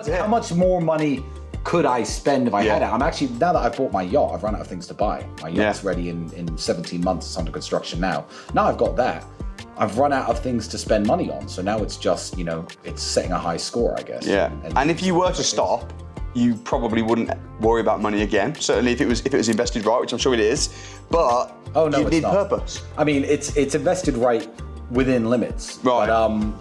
How much more money could I spend if I had it? I'm actually, now that I've bought my yacht, I've run out of things to buy. My yacht's ready in 17 months. It's under construction now. Now I've got that. I've run out of things to spend money on. So now it's just, it's setting a high score, I guess. Yeah. And if you were to stop, you probably wouldn't worry about money again. Certainly if it was invested right, which I'm sure it is. But you need purpose. I mean, it's invested right within limits. Right.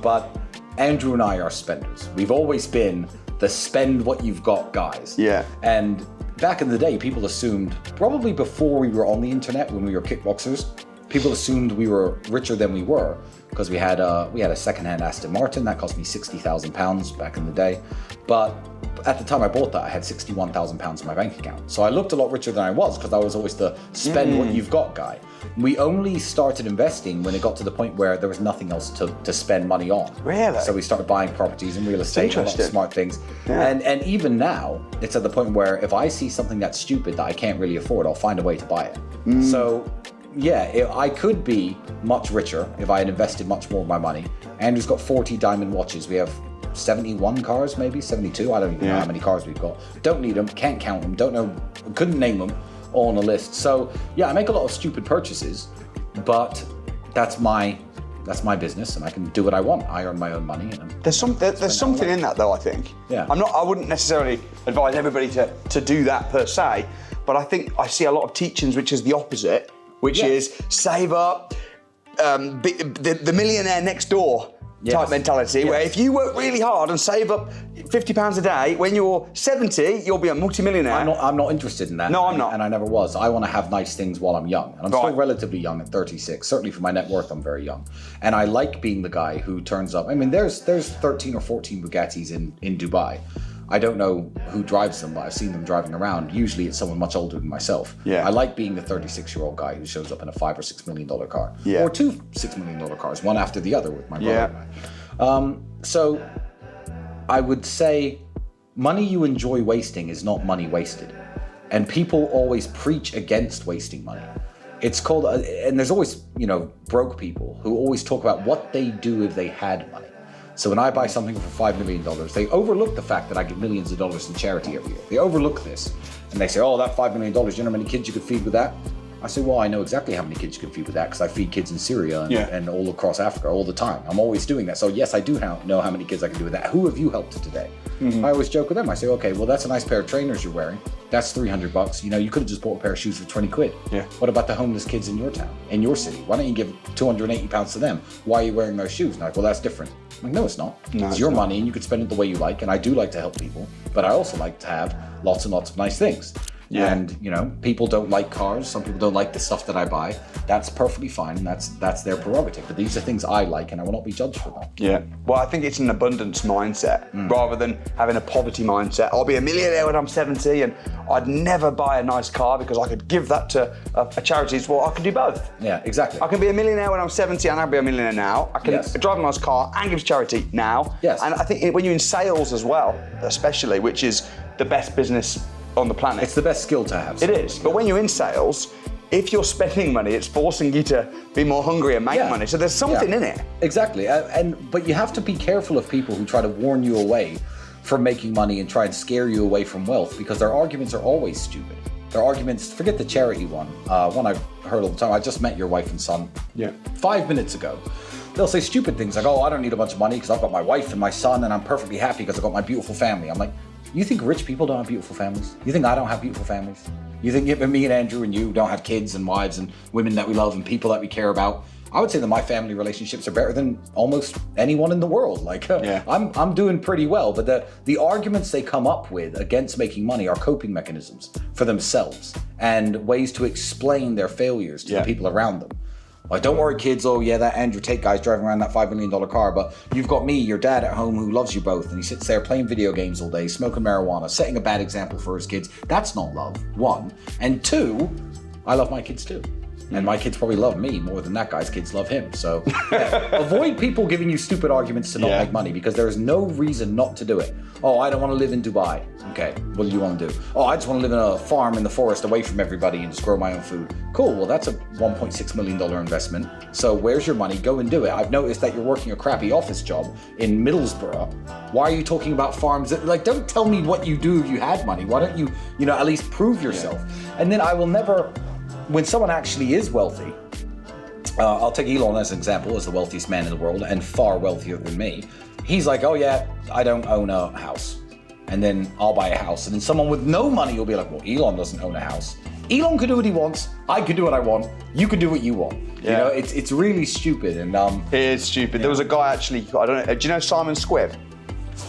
But Andrew and I are spenders. We've always been the spend what you've got guys. Yeah. And back in the day, people assumed, probably before we were on the internet, when we were kickboxers, people assumed we were richer than we were because we had a secondhand Aston Martin that cost me £60,000 back in the day. But at the time I bought that, I had £61,000 in my bank account. So I looked a lot richer than I was because I was always the spend what you've got guy. We only started investing when it got to the point where there was nothing else to spend money on. Really? So we started buying properties and real estate and a lot of smart things. Yeah. And even now, it's at the point where if I see something that's stupid that I can't really afford, I'll find a way to buy it. So yeah, I could be much richer if I had invested much more of my money. Andrew's got 40 diamond watches. We have 71 cars, maybe 72. I don't even know how many cars we've got. Don't need them, can't count them, don't know, couldn't name them all on a list. So yeah, I make a lot of stupid purchases, but that's my business and I can do what I want. I earn my own money. And there's something in that though, I think. Yeah. I wouldn't necessarily advise everybody to do that per se, but I think I see a lot of teachings which is the opposite, which is save up, the millionaire next door type mentality, where if you work really hard and save up £50 a day, when you're 70, you'll be a multimillionaire. I'm not interested in that. No, I'm not. And I never was. I want to have nice things while I'm young. And I'm still relatively young at 36. Certainly for my net worth, I'm very young. And I like being the guy who turns up. I mean, there's 13 or 14 Bugattis in Dubai. I don't know who drives them, but I've seen them driving around. Usually it's someone much older than myself. Yeah. I like being the 36-year-old guy who shows up in a $5 or $6 million car. Yeah. Or two $6 million cars, one after the other with my brother and I. So I would say money you enjoy wasting is not money wasted. And people always preach against wasting money. It's called, and there's always, broke people who always talk about what they do if they had money. So when I buy something for $5 million, they overlook the fact that I give millions of dollars in charity every year. They overlook this. And they say, oh, that $5 million, you know how many kids you could feed with that? I say, well, I know exactly how many kids you can feed with that because I feed kids in Syria and all across Africa all the time. I'm always doing that. So yes, I do know how many kids I can do with that. Who have you helped today? I always joke with them. I say, okay, well, that's a nice pair of trainers you're wearing. That's $300. You could have just bought a pair of shoes for 20 quid. Yeah. What about the homeless kids in your town, in your city? Why don't you give £280 to them? Why are you wearing those shoes? And I'm like, well, that's different. I'm like, no, it's not. It's your money and you could spend it the way you like. And I do like to help people, but I also like to have lots and lots of nice things. Yeah. And people don't like cars. Some people don't like the stuff that I buy. That's perfectly fine, and that's their prerogative. But these are things I like, and I will not be judged for them. Yeah. Well, I think it's an abundance mindset rather than having a poverty mindset. I'll be a millionaire when I'm 70, and I'd never buy a nice car because I could give that to a charity. Well, I can do both. Yeah, exactly. I can be a millionaire when I'm 70, and I'll be a millionaire now. I can drive a nice car and give to charity now. Yes. And I think when you're in sales as well, especially, which is the best business on the planet. It's the best skill to have. It is. But when you're in sales, if you're spending money, it's forcing you to be more hungry and make money. So there's something in it. Exactly. But you have to be careful of people who try to warn you away from making money and try and scare you away from wealth, because their arguments are always stupid. Their arguments, forget the charity one. One I've heard all the time. I just met your wife and son 5 minutes ago. They'll say stupid things like, oh, I don't need a bunch of money because I've got my wife and my son and I'm perfectly happy because I've got my beautiful family. I'm like, you think rich people don't have beautiful families? You think I don't have beautiful families? You think me and Andrew and you don't have kids and wives and women that we love and people that we care about? I would say that my family relationships are better than almost anyone in the world. I'm doing pretty well, but the arguments they come up with against making money are coping mechanisms for themselves and ways to explain their failures to the people around them. Like, don't worry, kids. Oh, yeah, that Andrew Tate guy's driving around that $5 million car, but you've got me, your dad at home, who loves you both, and he sits there playing video games all day, smoking marijuana, setting a bad example for his kids. That's not love, one. And two, I love my kids too. And my kids probably love me more than that guy's kids love him. So avoid people giving you stupid arguments to not make money, because there is no reason not to do it. Oh, I don't want to live in Dubai. Okay, what do you want to do? Oh, I just want to live in a farm in the forest away from everybody and just grow my own food. Cool, well, that's a $1.6 million investment. So where's your money? Go and do it. I've noticed that you're working a crappy office job in Middlesbrough. Why are you talking about farms? Like, don't tell me what you do if you had money. Why don't you, at least prove yourself? And then I will never, when someone actually is wealthy, I'll take Elon as an example, as the wealthiest man in the world and far wealthier than me. He's like, oh yeah, I don't own a house. And then I'll buy a house. And then someone with no money will be like, well, Elon doesn't own a house. Elon could do what he wants. I could do what I want. You could do what you want. Yeah. It's really stupid. And it is stupid. Yeah. There was a guy actually, I don't know, do you know Simon Squibb?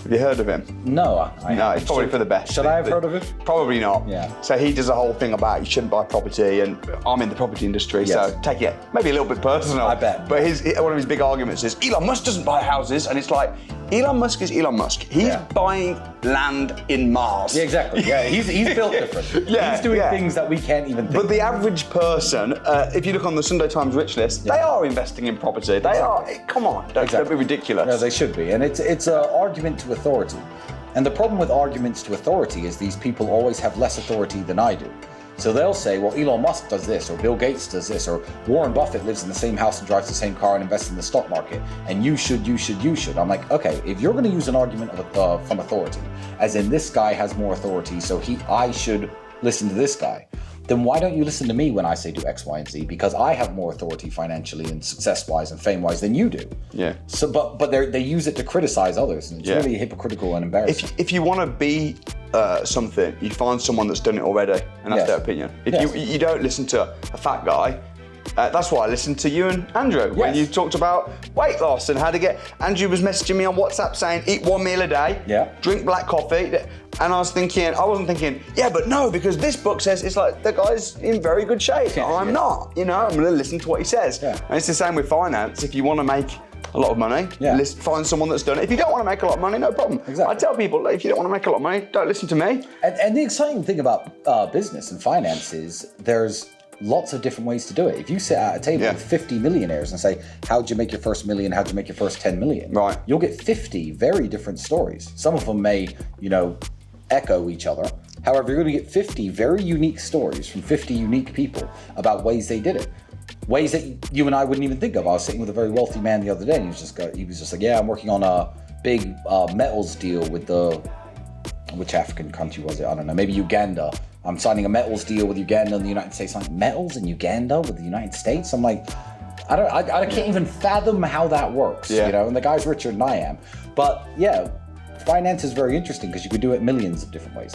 Have you heard of him? No, No, it's probably for the best. Should I have heard of him? Probably not. Yeah. So he does a whole thing about you shouldn't buy property, and I'm in the property industry, so take it maybe a little bit personal. I bet. But one of his big arguments is Elon Musk doesn't buy houses, and it's like, Elon Musk is Elon Musk. He's buying land in Mars. Yeah, exactly. Yeah, he's built different. He's doing things that we can't even think. But the average person, if you look on the Sunday Times rich list, they are investing in property. They are. Come on, don't be ridiculous. No, they should be. And it's an argument to authority. And the problem with arguments to authority is these people always have less authority than I do. So they'll say, well, Elon Musk does this, or Bill Gates does this, or Warren Buffett lives in the same house and drives the same car and invests in the stock market, and you should. I'm like, okay, if you're going to use an argument from authority, as in this guy has more authority, so I should listen to this guy, then why don't you listen to me when I say do X, Y, and Z? Because I have more authority financially and success-wise and fame-wise than you do. Yeah. So, but they use it to criticize others, and it's really hypocritical and embarrassing. If you want to be something, you find someone that's done it already, and that's their opinion. If you don't listen to a fat guy. That's why I listened to you and Andrew when you talked about weight loss and how to get. Andrew was messaging me on WhatsApp saying, eat one meal a day, drink black coffee. And I wasn't thinking, but no, because this book says it's like the guy's in very good shape. I'm not, I'm going to listen to what he says. Yeah. And it's the same with finance. If you want to make a lot of money, find someone that's done it. If you don't want to make a lot of money, no problem. Exactly. I tell people, if you don't want to make a lot of money, don't listen to me. And the exciting thing about business and finance is there's lots of different ways to do it. If you sit at a table with 50 millionaires and say, how'd you make your first million? How'd you make your first 10 million? Right. You'll get 50 very different stories. Some of them may, echo each other. However, you're going to get 50 very unique stories from 50 unique people about ways they did it. Ways that you and I wouldn't even think of. I was sitting with a very wealthy man the other day, and he was just like, I'm working on a big metals deal with which African country was it? I don't know, maybe Uganda. I'm signing a metals deal with Uganda and the United States. I'm like, metals in Uganda with the United States? I'm like, I can't even fathom how that works, and the guy's richer than I am. But finance is very interesting because you could do it millions of different ways,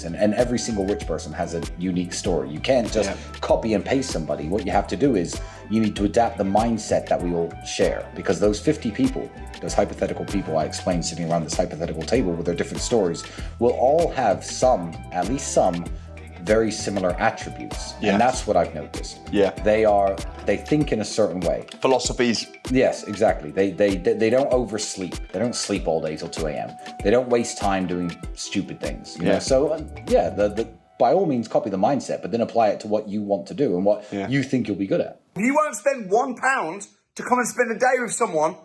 and every single rich person has a unique story. You can't just copy and paste somebody. What you have to do is you need to adapt the mindset that we all share, because those 50 people, those hypothetical people I explained sitting around this hypothetical table with their different stories, will all have at least some very similar attributes. And that's what I've noticed. They think in a certain way. Philosophies. Yes, exactly. They don't oversleep. They don't sleep all day till 2 a.m. They don't waste time doing stupid things. So by all means copy the mindset, but then apply it to what you want to do and what you think you'll be good at. You won't spend £1 to come and spend a day with someone